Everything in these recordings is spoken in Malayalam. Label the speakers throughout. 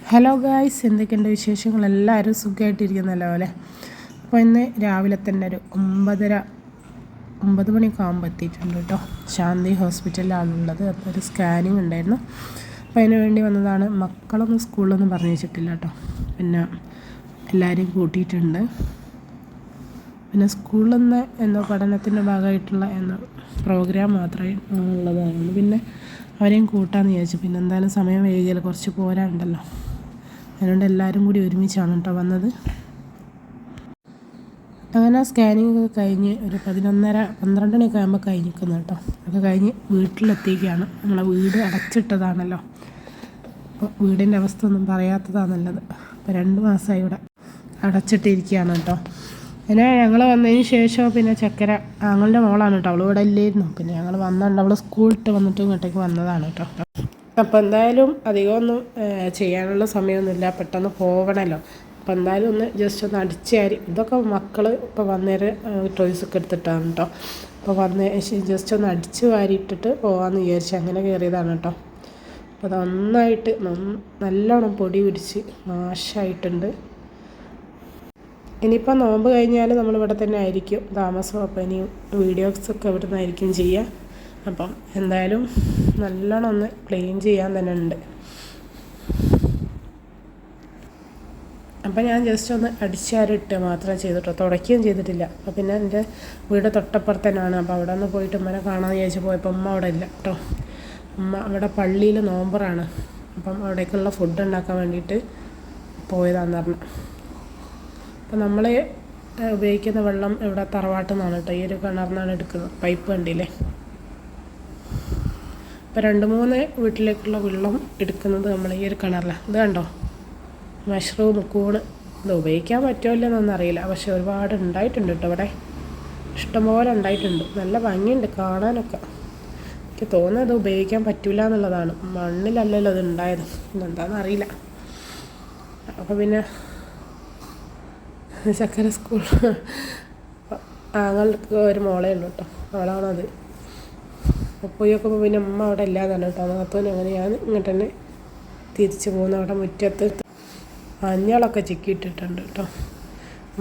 Speaker 1: ഹലോ ഗായ്സ്, എന്തൊക്കെയുണ്ട് വിശേഷങ്ങൾ? എല്ലാവരും സുഖമായിട്ടിരിക്കുന്നല്ലോ അല്ലേ? അപ്പോൾ ഇന്ന് രാവിലെ തന്നെ ഒരു 9 മണിയൊക്കെ ആകുമ്പോൾ എത്തിയിട്ടുണ്ട് കേട്ടോ. ശാന്തി ഹോസ്പിറ്റലിലാണുള്ളത്. അപ്പോൾ ഒരു സ്കാനിങ് ഉണ്ടായിരുന്നു. അപ്പോൾ അതിന് വേണ്ടി വന്നതാണ്. മക്കളൊന്നും സ്കൂളിലൊന്നും പറഞ്ഞു വെച്ചിട്ടില്ല കേട്ടോ. പിന്നെ എല്ലാവരെയും കൂട്ടിയിട്ടുണ്ട്. പിന്നെ സ്കൂളിൽ നിന്ന് എന്തോ പഠനത്തിൻ്റെ ഭാഗമായിട്ടുള്ള പ്രോഗ്രാം മാത്രമേ ഉള്ളതാണ്. പിന്നെ അവരെയും കൂട്ടാമെന്ന് വിചാരിച്ചു. പിന്നെ എന്തായാലും സമയം വൈകിയാൽ കുറച്ച് പോരാണ്ടല്ലോ. അതുകൊണ്ട് എല്ലാവരും കൂടി ഒരുമിച്ചാണ് കേട്ടോ വന്നത്. അങ്ങനെ സ്കാനിങ് ഒക്കെ കഴിഞ്ഞ് ഒരു 11:30-12 മണിയൊക്കെ ആകുമ്പോൾ കഴിഞ്ഞിരിക്കുന്നു കേട്ടോ. ഒക്കെ കഴിഞ്ഞ് വീട്ടിലെത്തിക്കുകയാണ്. നമ്മളെ വീട് അടച്ചിട്ടതാണല്ലോ. അപ്പോൾ വീടിൻ്റെ അവസ്ഥ ഒന്നും പറയാത്തതാണ് നല്ലത്. അപ്പോൾ 2 മാസമായി ഇവിടെ അടച്ചിട്ടിരിക്കുകയാണ് കേട്ടോ. പിന്നെ ഞങ്ങൾ വന്നതിന് ശേഷം പിന്നെ ചക്കര ആങ്ങളുടെ മോളാണ് കേട്ടോ. അവൾ ഇവിടെ ഇല്ലായിരുന്നു. പിന്നെ ഞങ്ങൾ വന്നിട്ട് അവൾ സ്കൂളിട്ട് വന്നിട്ട് ഇങ്ങോട്ടേക്ക് വന്നതാണ് കേട്ടോ. അപ്പോൾ എന്തായാലും അധികമൊന്നും ചെയ്യാനുള്ള സമയമൊന്നുമില്ല, പെട്ടെന്ന് പോകണമല്ലോ. അപ്പോൾ എന്തായാലും ജസ്റ്റ് ഒന്ന് അടിച്ചാരി. ഇതൊക്കെ മക്കൾ ഇപ്പോൾ വന്നേരം ടോയ്സൊക്കെ എടുത്തിട്ടാണ് കേട്ടോ. അപ്പോൾ ജസ്റ്റ് ഒന്ന് അടിച്ച് വാരിയിട്ടിട്ട് പോകാമെന്ന് വിചാരിച്ച് അങ്ങനെ കയറിയതാണ് കേട്ടോ. അപ്പോൾ അത് നന്നായിട്ട് നല്ലോണം പൊടി പിടിച്ച് നാശമായിട്ടുണ്ട്. ഇനിയിപ്പോൾ നോമ്പ് കഴിഞ്ഞാൽ നമ്മളിവിടെ തന്നെ ആയിരിക്കും താമസം. അപ്പോൾ ഇനി വീഡിയോസൊക്കെ ഇവിടെ നിന്നായിരിക്കും ചെയ്യുക. അപ്പം എന്തായാലും നല്ലോണം ഒന്ന് ക്ലീൻ ചെയ്യാൻ തന്നെ ഉണ്ട്. അപ്പം ഞാൻ ജസ്റ്റ് ഒന്ന് അടിച്ചാരിട്ട് മാത്രമേ ചെയ്തിട്ടോ, തുടയ്ക്കുകയും ചെയ്തിട്ടില്ല. അപ്പോൾ പിന്നെ എൻ്റെ വീട് തൊട്ടപ്പുറത്ത് തന്നെയാണ്. അപ്പോൾ അവിടെ ഒന്ന് പോയിട്ട് ഉമ്മനെ കാണാമെന്ന് വിചാരിച്ച് പോയപ്പോൾ ഉമ്മ അവിടെ ഇല്ല കേട്ടോ. ഉമ്മ അവിടെ പള്ളിയിൽ നോമ്പറാണ്. അപ്പം അവിടേക്കുള്ള ഫുഡ് ഉണ്ടാക്കാൻ വേണ്ടിയിട്ട് പോയതാണെന്ന് പറഞ്ഞു. അപ്പം നമ്മൾ ഉപയോഗിക്കുന്ന വെള്ളം ഇവിടെ തറവാട്ടിൽ നിന്നാണ് കേട്ടോ. ഈ ഒരു കിണറിനാണ് എടുക്കുന്നത്. പൈപ്പ് കണ്ടില്ലേ? ഇപ്പോൾ 2-3 വീട്ടിലേക്കുള്ള വെള്ളം എടുക്കുന്നത് നമ്മൾ ഈ ഒരു കിണറിലാണ്. ഇത് കണ്ടോ, മഷ്റൂം കൂണ്. ഇത് ഉപയോഗിക്കാൻ പറ്റുമല്ലോ എന്നൊന്നറിയില്ല. പക്ഷെ ഒരുപാട് ഉണ്ടായിട്ടുണ്ട് കേട്ടോ. ഇവിടെ ഇഷ്ടംപോലെ ഉണ്ടായിട്ടുണ്ട്. നല്ല ഭംഗിയുണ്ട് കാണാനൊക്കെ. എനിക്ക് തോന്നുന്നത് ഉപയോഗിക്കാൻ പറ്റില്ല എന്നുള്ളതാണ്. മണ്ണിലല്ലല്ലോ അത് ഉണ്ടായത്. എന്താണെന്നറിയില്ല. അപ്പോൾ പിന്നെ ചക്കര സ്കൂൾ ആങ്ങൾക്ക് ഒരു മോളേ ഉള്ളൂ കേട്ടോ. അവളാണത്. പോയി നോക്കുമ്പോൾ പിന്നെ അമ്മ അവിടെ ഇല്ലാതാണ് കേട്ടോ. നാത്തോന് അങ്ങനെയാണ് ഇങ്ങോട്ട് തന്നെ തിരിച്ച് പോകുന്നത്. അവിടെ മുറ്റത്ത് മഞ്ഞളൊക്കെ ചിക്കിയിട്ടിട്ടുണ്ട് കേട്ടോ.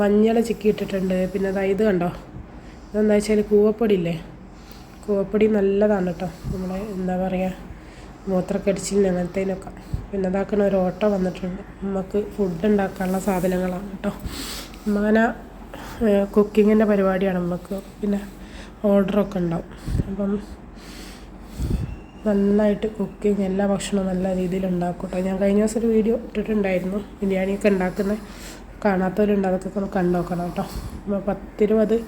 Speaker 1: മഞ്ഞൾ ചിക്കിയിട്ടിട്ടുണ്ട്. പിന്നെ ഇത് കണ്ടോ, ഇതെന്താ വെച്ചാൽ കൂവപ്പൊടി ഇല്ലേ, കൂവപ്പൊടി നല്ലതാണ് കേട്ടോ. നമ്മളെ എന്താ പറയുക, മൂത്രക്കടിച്ചിന് അങ്ങനത്തേനൊക്കെ. പിന്നെ ഇതാക്കണ ഒരു ഓട്ടോ വന്നിട്ടുണ്ട്. നമുക്ക് ഫുഡ് ഉണ്ടാക്കാനുള്ള സാധനങ്ങളാണ് കേട്ടോ. അങ്ങനെ കുക്കിങ്ങിൻ്റെ പരിപാടിയാണ് നമുക്ക്. പിന്നെ ഓർഡറൊക്കെ ഉണ്ടാവും. അപ്പം നന്നായിട്ട് കുക്കിങ്, എല്ലാ ഭക്ഷണവും നല്ല രീതിയിൽ ഉണ്ടാക്കും കേട്ടോ. ഞാൻ കഴിഞ്ഞ ദിവസം ഒരു വീഡിയോ ഇട്ടിട്ടുണ്ടായിരുന്നു, ബിരിയാണിയൊക്കെ ഉണ്ടാക്കുന്നത്. കാണാത്തവരുണ്ട്, അതൊക്കെ ഒന്ന് കണ്ടു നോക്കണം കേട്ടോ. 10-20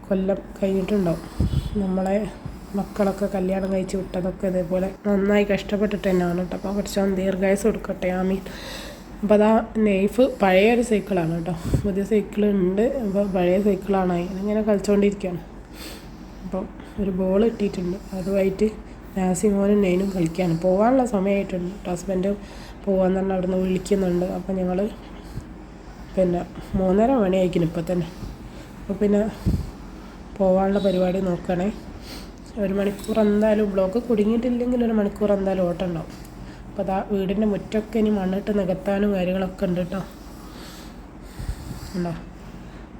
Speaker 1: കൊല്ലം കഴിഞ്ഞിട്ടുണ്ടാവും നമ്മളെ മക്കളൊക്കെ കല്യാണം കഴിച്ച് വിട്ടതൊക്കെ ഇതേപോലെ നന്നായി കഷ്ടപ്പെട്ടിട്ട് തന്നെയാണ് കേട്ടോ. അപ്പോൾ കുറച്ച് ദീർഘായുസ് കൊടുക്കട്ടെ, ആമീൻ. അപ്പോൾ അതാ നെയ്ഫ് പഴയൊരു സൈക്കിളാണ് കേട്ടോ. പുതിയ സൈക്കിളുണ്ട്. അപ്പോൾ പഴയ സൈക്കിളാണ്, അതിനിങ്ങനെ കളിച്ചുകൊണ്ടിരിക്കുകയാണ്. അപ്പം ഒരു ബോൾ ഇട്ടിട്ടുണ്ട്. അതുമായിട്ട് നാസിമോനും നെയ്നും കളിക്കുകയാണ്. പോകാനുള്ള സമയമായിട്ടുണ്ട്. ഹസ്ബൻഡ് പോകാൻ തന്നെ അവിടെ നിന്ന് വിളിക്കുന്നുണ്ട്. അപ്പോൾ ഞങ്ങൾ പിന്നെ 3:30 മണിയായിരിക്കും ഇപ്പം തന്നെ. അപ്പോൾ പിന്നെ പോകാനുള്ള പരിപാടി നോക്കണേ. 1 മണിക്കൂർ എന്തായാലും ബ്ലോക്ക് കുടുങ്ങിയിട്ടില്ലെങ്കിൽ 1 മണിക്കൂർ എന്തായാലും ഓട്ടം ഉണ്ടാവും. അപ്പോൾ അതാ വീടിൻ്റെ മുറ്റമൊക്കെ ഇനി മണ്ണിട്ട് നികത്താനും കാര്യങ്ങളൊക്കെ ഉണ്ട് കേട്ടോ. ഉണ്ടോ,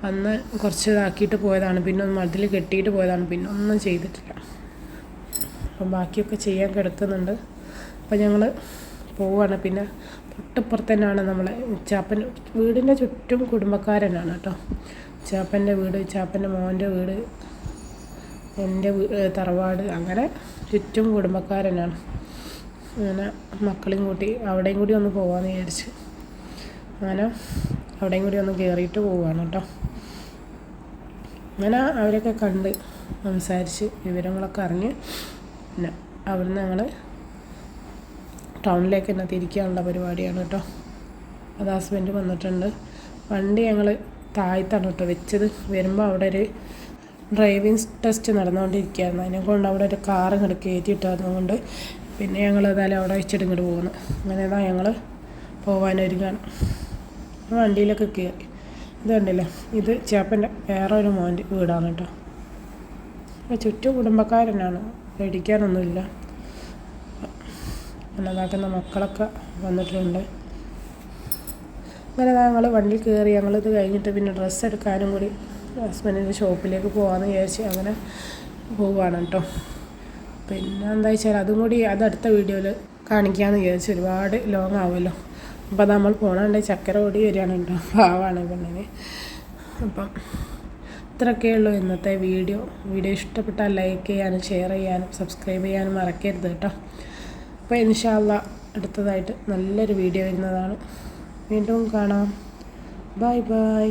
Speaker 1: അന്ന് കുറച്ച് ഇതാക്കിയിട്ട് പോയതാണ്. പിന്നെ ഒന്ന് മതിൽ കെട്ടിയിട്ട് പോയതാണ്. പിന്നെ ഒന്നും ചെയ്തിട്ടില്ല. അപ്പം ബാക്കിയൊക്കെ ചെയ്യാൻ കിടക്കുന്നുണ്ട്. അപ്പം ഞങ്ങൾ പോവുകയാണ്. പിന്നെ തൊട്ടപ്പുറത്ത് തന്നെയാണ് നമ്മളെ ചാപ്പൻ വീടിൻ്റെ ചുറ്റും കുടുംബക്കാരനാണ് കേട്ടോ. ചാപ്പൻ്റെ വീട്, ചാപ്പൻ്റെ മോൻ്റെ വീട്, എൻ്റെ തറവാട്, അങ്ങനെ ചുറ്റും കുടുംബക്കാരനാണ്. അങ്ങനെ മക്കളെയും കൂട്ടി അവിടെയും കൂടി ഒന്ന് പോകാമെന്ന് വിചാരിച്ച് അങ്ങനെ അവിടെയും കൂടി ഒന്ന് കയറിയിട്ട് പോവുകയാണ് കേട്ടോ. അങ്ങനെ അവരൊക്കെ കണ്ട് സംസാരിച്ച് വിവരങ്ങളൊക്കെ അറിഞ്ഞ് പിന്നെ അവിടുന്ന് ഞങ്ങൾ ടൗണിലേക്ക് തന്നെ തിരിക്കാനുള്ള പരിപാടിയാണ് കേട്ടോ. അത് ഹസ്ബൻഡ് വന്നിട്ടുണ്ട്. വണ്ടി ഞങ്ങൾ താഴത്താണ് കേട്ടോ വെച്ചത്. വരുമ്പോൾ അവിടെ ഒരു ഡ്രൈവിംഗ് ടെസ്റ്റ് നടന്നുകൊണ്ടിരിക്കുകയായിരുന്നു. അതിനെക്കൊണ്ട് അവിടെ ഒരു കാർ ഇങ്ങോട്ട് കയറ്റിയിട്ടതുകൊണ്ട് പിന്നെ ഞങ്ങൾ ഏതായാലും അവിടെ വെച്ചിട്ട് ഇങ്ങോട്ട് പോകുന്നു. അങ്ങനെ ഇതാ ഞങ്ങൾ പോകാനൊരുങ്ങാണ്. വണ്ടിയിലൊക്കെ കയറി. ഇത് കണ്ടില്ലേ, ഇത് ചേപ്പൻ്റെ വേറെ ഒരു മോൻ്റെ വീടാണ് കേട്ടോ. ചുറ്റും കുടുംബക്കാരനാണ്, പേടിക്കാനൊന്നുമില്ല. നല്ലതാക്കുന്ന മക്കളൊക്കെ വന്നിട്ടുണ്ട്. അങ്ങനെ ഞങ്ങൾ വണ്ടി കയറി. ഞങ്ങളിത് കഴിഞ്ഞിട്ട് പിന്നെ ഡ്രസ്സ് എടുക്കാനും കൂടി ഹസ്ബൻഡിൻ്റെ ഷോപ്പിലേക്ക് പോകാമെന്ന് വിചാരിച്ച് അങ്ങനെ പോവുകയാണ് കേട്ടോ. പിന്നെ എന്താ വെച്ചാൽ അതും കൂടി അത് അടുത്ത വീഡിയോയിൽ കാണിക്കാമെന്ന് വിചാരിച്ചു. ഒരുപാട് ലോങ് ആവുമല്ലോ. അപ്പോൾ നമ്മൾ പോകണുണ്ട് ചക്കര ഓടി വരികയാണ് കേട്ടോ. പാവാണ് പെണ്ണിന്. അപ്പം ഇത്രയൊക്കെയുള്ളൂ ഇന്നത്തെ വീഡിയോ. ഇഷ്ടപ്പെട്ടാൽ ലൈക്ക് ചെയ്യാനും ഷെയർ ചെയ്യാനും സബ്സ്ക്രൈബ് ചെയ്യാനും മറക്കരുത് കേട്ടോ. അപ്പോൾ ഇൻഷാ അല്ലാഹ് അടുത്തതായിട്ട് നല്ലൊരു വീഡിയോ വരുന്നതാണ്. വീണ്ടും കാണാം. Bye bye.